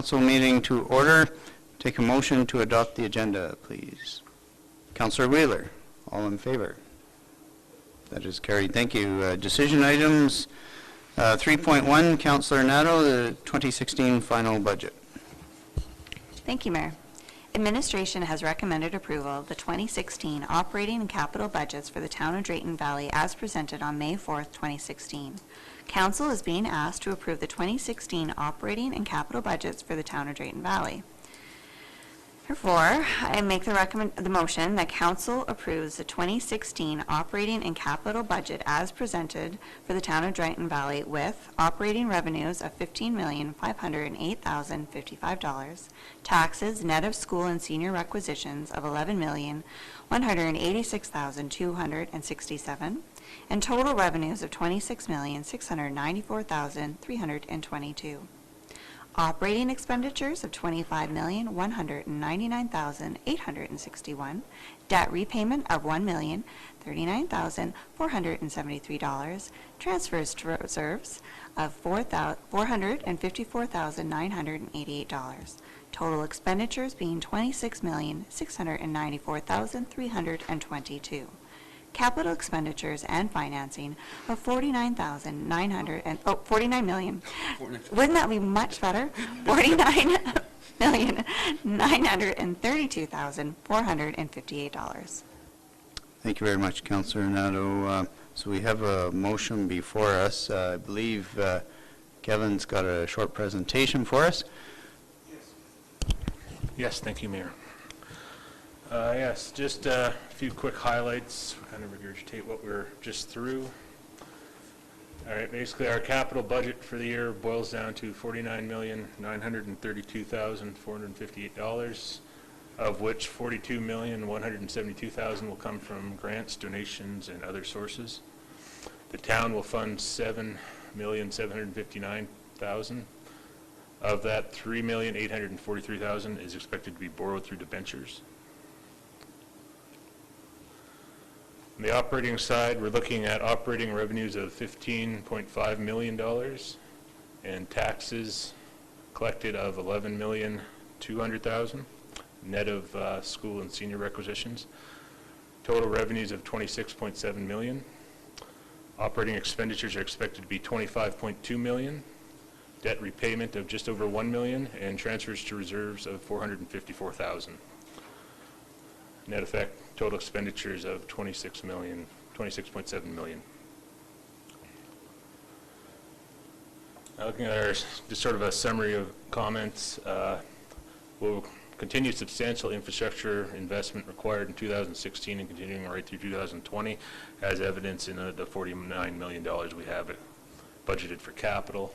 Council meeting to order. Take a motion to adopt the agenda, please. Councillor Wheeler, all in favor? That is carried. Thank you. Decision items. 3.1, Councillor Nadeau, the 2016 final budget. Thank you, Mayor. Administration has recommended approval of the 2016 operating and capital budgets for the town of Drayton Valley as presented on May 4th, 2016. Council is being asked to approve the 2016 operating and capital budgets for the town of Drayton Valley. Therefore, I make the motion that Council approves the 2016 operating and capital budget as presented for the town of Drayton Valley with operating revenues of $15,508,055, taxes net of school and senior requisitions of $11,186,267, and total revenues of $26,694,322. Operating expenditures of $25,199,861, debt repayment of $1,039,473, transfers to reserves of $454,988. Total expenditures being $26,694,322. Capital expenditures and financing of $49 million. Wouldn't that be much better? $49,932,458. Thank you very much, Councillor Nadeau. So we have a motion before us. I believe Kevin's got a short presentation for us. Yes, thank you, Mayor. Yes, just a few quick highlights, kind of regurgitate what we're just through. All right, basically our capital budget for the year boils down to $49,932,458, of which $42,172,000 will come from grants, donations, and other sources. The town will fund $7,759,000. Of that, $3,843,000 is expected to be borrowed through debentures. On the operating side, we're looking at operating revenues of $15.5 million and taxes collected of $11,200,000, net of school and senior requisitions. Total revenues of $26.7 million. Operating expenditures are expected to be $25.2 million. Debt repayment of just over $1 million and transfers to reserves of $454,000. Net effect, total expenditures of $26.7 million. Now looking at our, just sort of a summary of comments, we'll continue substantial infrastructure investment required in 2016 and continuing right through 2020, as evidenced in the $49 million we have budgeted for capital.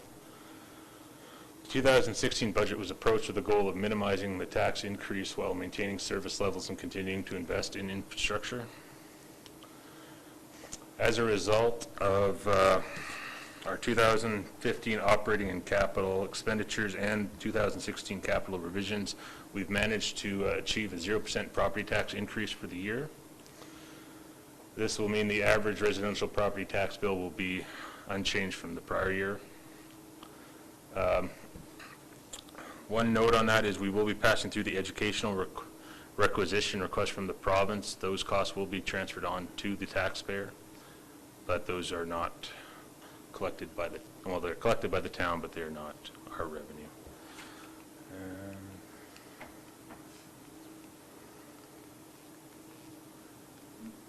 The 2016 budget was approached with the goal of minimizing the tax increase while maintaining service levels and continuing to invest in infrastructure. As a result of our 2015 operating and capital expenditures and 2016 capital revisions, we've managed to achieve a 0% property tax increase for the year. This will mean the average residential property tax bill will be unchanged from the prior year. One note on that is we will be passing through the educational requisition request from the province. Those costs will be transferred on to the taxpayer, but those are not collected by the, well, they're collected by the town, but they're not our revenue.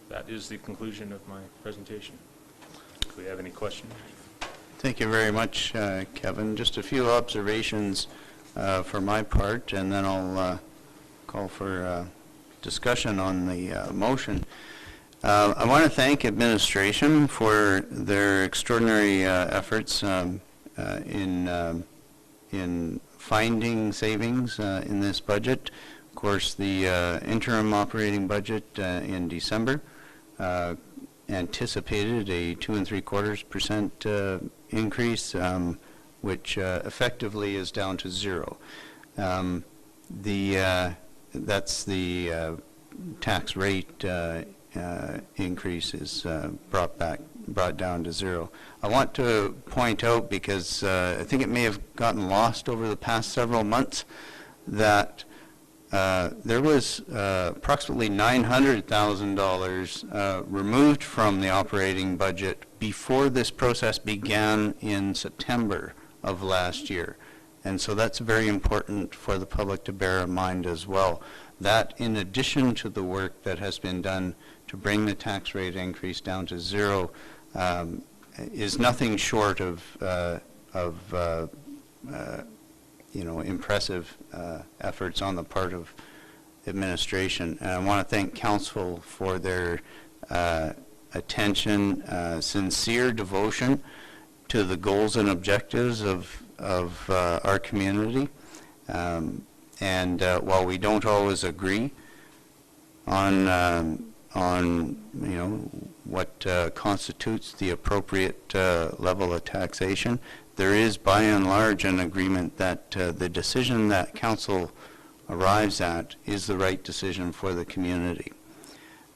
That is the conclusion of my presentation. Do we have any questions? Thank you very much, Kevin. Just a few observations for my part, and then I'll call for discussion on the motion. I want to thank administration for their extraordinary efforts in finding savings in this budget. Of course, the interim operating budget in December anticipated a 2 3/4% increase, which effectively is down to zero. That's the tax rate increase is brought back brought down to zero. I want to point out, because I think it may have gotten lost over the past several months, that there was approximately $900,000 removed from the operating budget before this process began in September of last year. And so that's very important for the public to bear in mind as well. That, in addition to the work that has been done to bring the tax rate increase down to zero, is nothing short of impressive efforts on the part of administration. And I want to thank council for their attention, sincere devotion to the goals and objectives of our community. And while we don't always agree on what constitutes the appropriate level of taxation, there is by and large an agreement that the decision that council arrives at is the right decision for the community.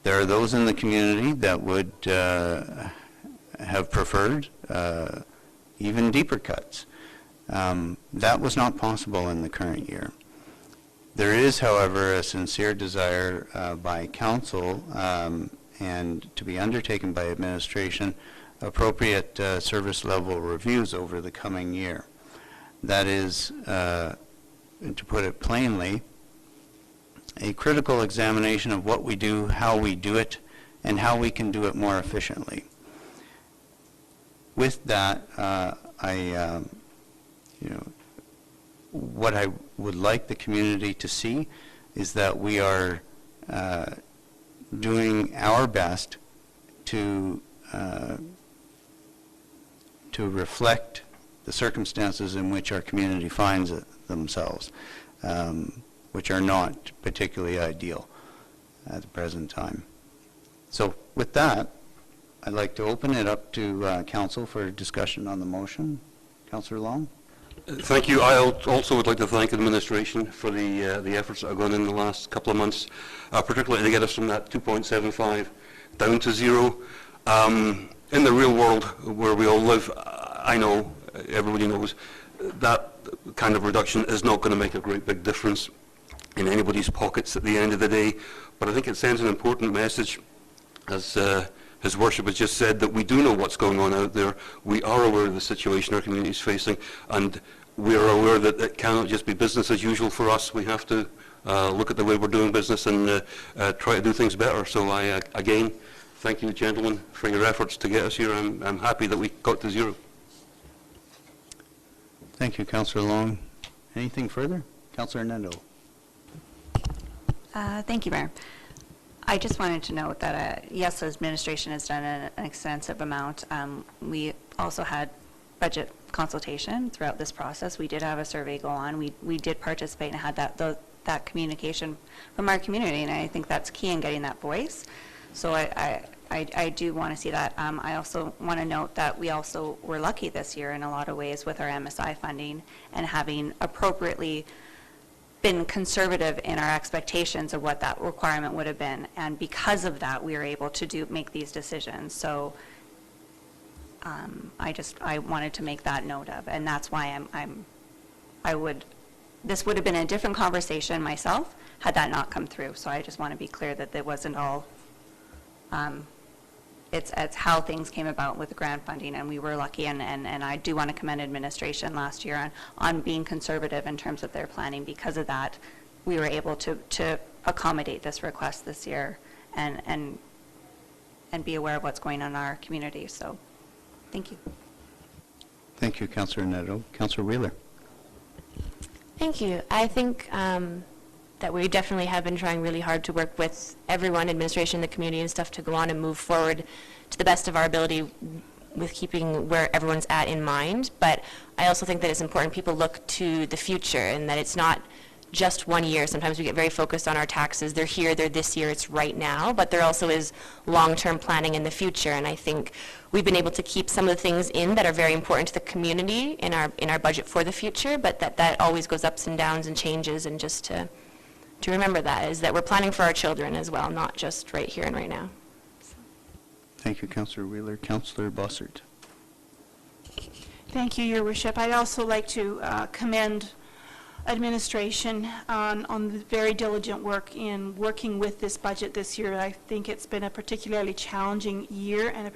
There are those in the community that would have preferred even deeper cuts. That was not possible in the current year. There is, however, a sincere desire by council and to be undertaken by administration appropriate service level reviews over the coming year. That is, to put it plainly, a critical examination of what we do, how we do it, and how we can do it more efficiently. With that, what I would like the community to see is that we are doing our best to reflect the circumstances in which our community finds themselves, which are not particularly ideal at the present time. So with that, I'd like to open it up to council for discussion on the motion. Councillor Long? Thank you. I also would like to thank administration for the efforts that have gone in the last couple of months, particularly to get us from that 2.75 down to zero. In the real world where we all live, I know, everybody knows, that kind of reduction is not going to make a great big difference in anybody's pockets at the end of the day. But I think it sends an important message, as His Worship has just said, that we do know what's going on out there. We are aware of the situation our community is facing, and we are aware that it cannot just be business as usual for us. We have to look at the way we're doing business and try to do things better. So I, again, thank you, gentlemen, for your efforts to get us here. I'm happy that we got to zero. Thank you, Councillor Long. Anything further? Councillor Nendo. Thank you, Mayor. I just wanted to note that, yes, the administration has done an extensive amount. We also had budget consultation throughout this process. We did have a survey go on. We did participate and had that communication from our community, and I think that's key in getting that voice. So I do want to see that. I also want to note that we also were lucky this year in a lot of ways with our MSI funding and having appropriately been conservative in our expectations of what that requirement would have been, and because of that, we were able to make these decisions. So I wanted to make that note of, and that's why this would have been a different conversation myself had that not come through. So I just want to be clear that it wasn't all. It's how things came about with the grant funding, and we were lucky, and I do want to commend administration last year on being conservative in terms of their planning. Because of that, we were able to accommodate this request this year and be aware of what's going on in our community. So thank you. Thank you, Councillor Neto. Councillor Wheeler. Thank you. I think that we definitely have been trying really hard to work with everyone, administration, the community and stuff, to go on and move forward to the best of our ability with keeping where everyone's at in mind. But I also think that it's important people look to the future and that it's not just 1 year. Sometimes we get very focused on our taxes. They're here, they're this year, it's right now, but there also is long-term planning in the future. And I think we've been able to keep some of the things in that are very important to the community in our budget for the future, but that always goes ups and downs and changes, and just to remember that is that we're planning for our children as well, not just right here and right now. Thank you, Councillor Wheeler. Councillor Bossert. Thank you, Your Worship. I'd also like to commend administration on the very diligent work in working with this budget this year. I think it's been a particularly challenging year and a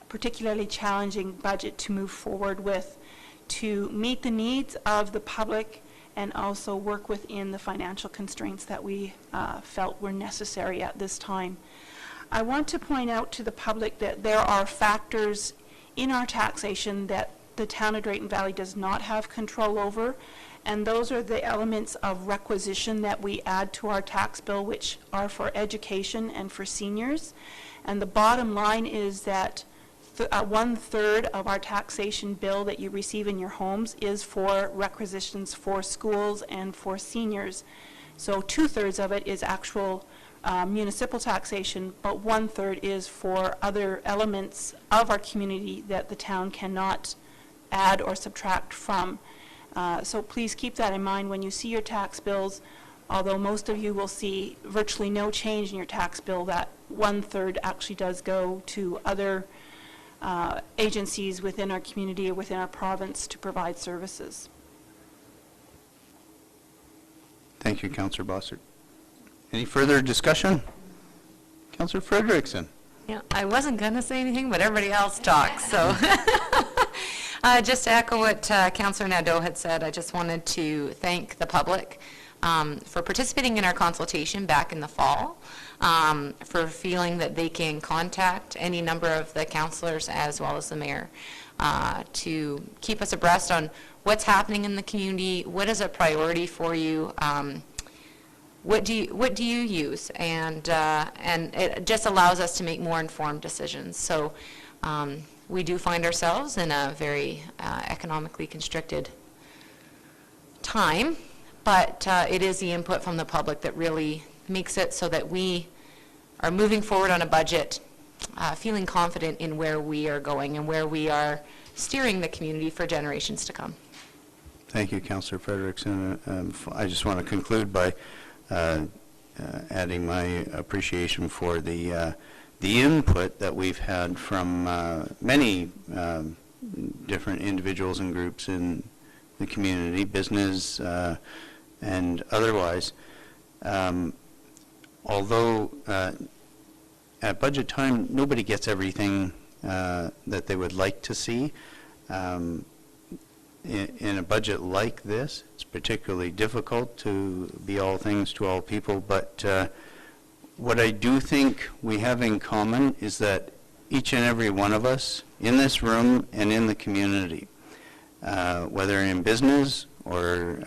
particularly challenging budget to move forward with, to meet the needs of the public and also work within the financial constraints that we felt were necessary at this time. I want to point out to the public that there are factors in our taxation that the town of Drayton Valley does not have control over, and those are the elements of requisition that we add to our tax bill, which are for education and for seniors. And the bottom line is that 1/3 of our taxation bill that you receive in your homes is for requisitions for schools and for seniors. So 2/3 of it is actual municipal taxation, but 1/3 is for other elements of our community that the town cannot add or subtract from. So please keep that in mind when you see your tax bills. Although most of you will see virtually no change in your tax bill, that 1/3 actually does go to other agencies within our community or within our province to provide services. Thank you, Councillor Bossert. Any further discussion? Councillor Frederickson. Yeah, I wasn't going to say anything, but everybody else talked, so. Just to echo what Councillor Nadeau had said, I just wanted to thank the public for participating in our consultation back in the fall, for feeling that they can contact any number of the councillors as well as the mayor to keep us abreast on what's happening in the community, what is a priority for you, what do you use, and it just allows us to make more informed decisions. So we do find ourselves in a very economically constricted time, but it is the input from the public that really makes it so that we are moving forward on a budget, feeling confident in where we are going and where we are steering the community for generations to come. Thank you, Councillor Frederickson. I just want to conclude by adding my appreciation for the input that we've had from many different individuals and groups in the community, business and otherwise. Although at budget time, nobody gets everything that they would like to see. In a budget like this, it's particularly difficult to be all things to all people, but what I do think we have in common is that each and every one of us in this room and in the community, whether in business or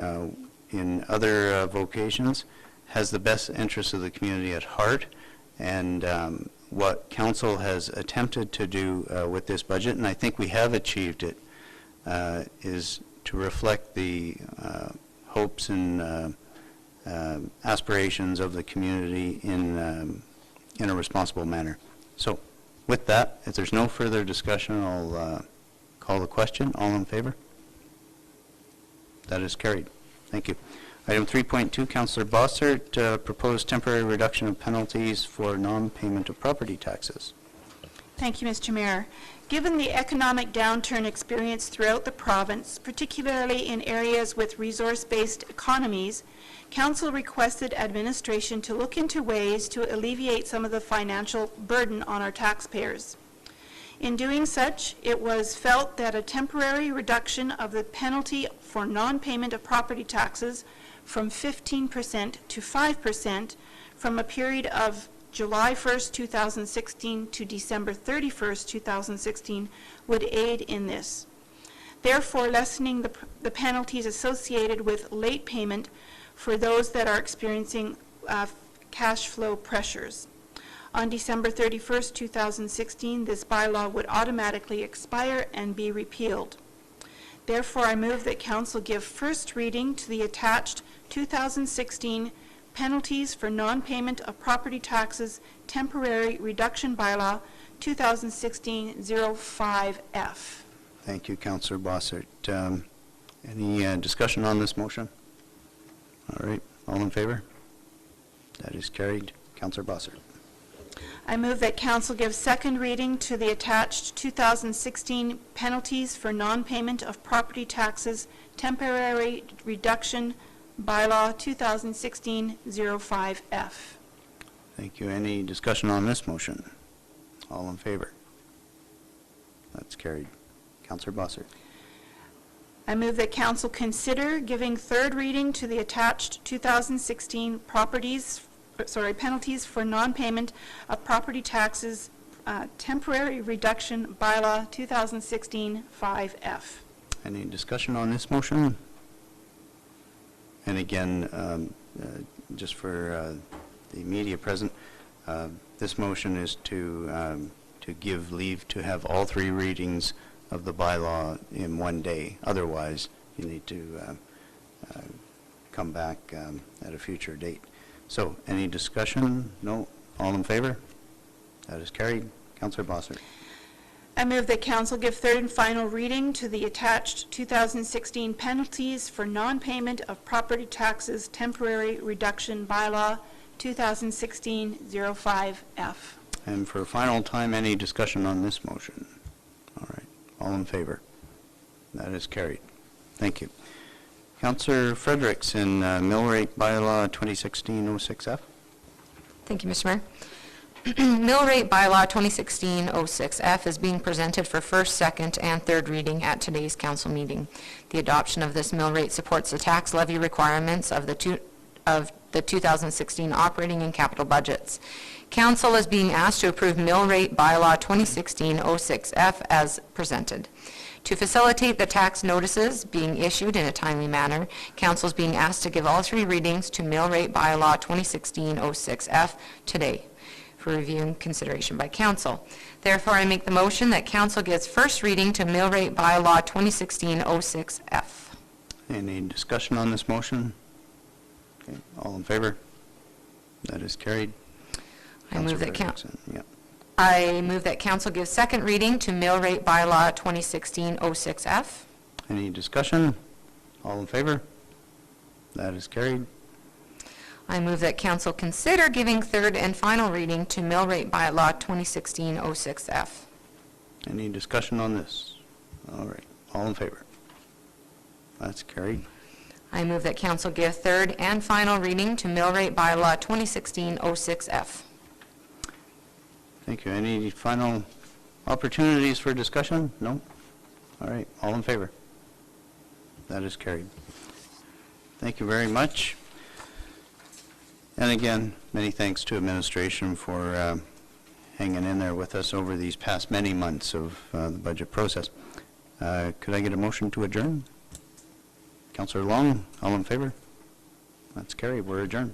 in other vocations, has the best interests of the community at heart. And what council has attempted to do with this budget, and I think we have achieved it, is to reflect the hopes and aspirations of the community in a responsible manner. So with that, if there's no further discussion, I'll call the question. All in favor? That is carried. Thank you. Item 3.2, Councillor Bossert, proposed temporary reduction of penalties for non-payment of property taxes. Thank you, Mr. Mayor. Given the economic downturn experienced throughout the province, particularly in areas with resource-based economies, Council requested administration to look into ways to alleviate some of the financial burden on our taxpayers. In doing such, it was felt that a temporary reduction of the penalty for non-payment of property taxes from 15% to 5% from a period of July 1st, 2016 to December 31st, 2016 would aid in this, therefore lessening the penalties associated with late payment for those that are experiencing cash flow pressures. On December 31st, 2016, this bylaw would automatically expire and be repealed. Therefore, I move that Council give first reading to the attached 2016 Penalties for Non-Payment of Property Taxes Temporary Reduction Bylaw 2016-05F. Thank you, Councillor Bossert. Any discussion on this motion? All right, all in favor? That is carried. Councillor Bossert. I move that council give second reading to the attached 2016 penalties for non-payment of property taxes temporary reduction bylaw 2016-05F. Thank you. Any discussion on this motion? All in favor? That's carried. Councillor Bossert. I move that council consider giving third reading to the attached 2016 penalties for non-payment of property taxes temporary reduction bylaw 2016-5F. Any discussion on this motion? And again, just for the media present, this motion is to give leave to have all three readings of the bylaw in one day. Otherwise, you need to come back at a future date. So, any discussion? No? All in favor? That is carried. Councillor Bossert. I move that council give third and final reading to the attached 2016 penalties for non-payment of property taxes temporary reduction bylaw 2016-05F. And for a final time, any discussion on this motion? All right. All in favor? That is carried. Thank you. Councillor Fredericks in mill rate bylaw 2016-06F. Thank you, Mr. Mayor. Mill rate bylaw 2016-06F is being presented for first, second, and third reading at today's council meeting. The adoption of this mill rate supports the tax levy requirements of the 2016 operating and capital budgets. Council is being asked to approve mill rate bylaw 2016-06F as presented. To facilitate the tax notices being issued in a timely manner, council is being asked to give all three readings to mill rate bylaw 2016-06F today for review and consideration by council. Therefore, I make the motion that council gives first reading to mill rate bylaw 2016-06F. Any discussion on this motion? Okay. All in favor? That is carried. I move that Frederiksen. Yeah. I move that council give second reading to mill rate bylaw 2016-06F. Any discussion? All in favor? That is carried. I move that council consider giving third and final reading to mill rate bylaw 2016-06F. Any discussion on this? All right. All in favor? That's carried. I move that council give third and final reading to mill rate bylaw 2016-06F. Thank you. Any final opportunities for discussion? No? All right. All in favor? That is carried. Thank you very much. And again, many thanks to administration for hanging in there with us over these past many months of the budget process. Could I get a motion to adjourn? Councillor Long, all in favor? That's carried. We're adjourned.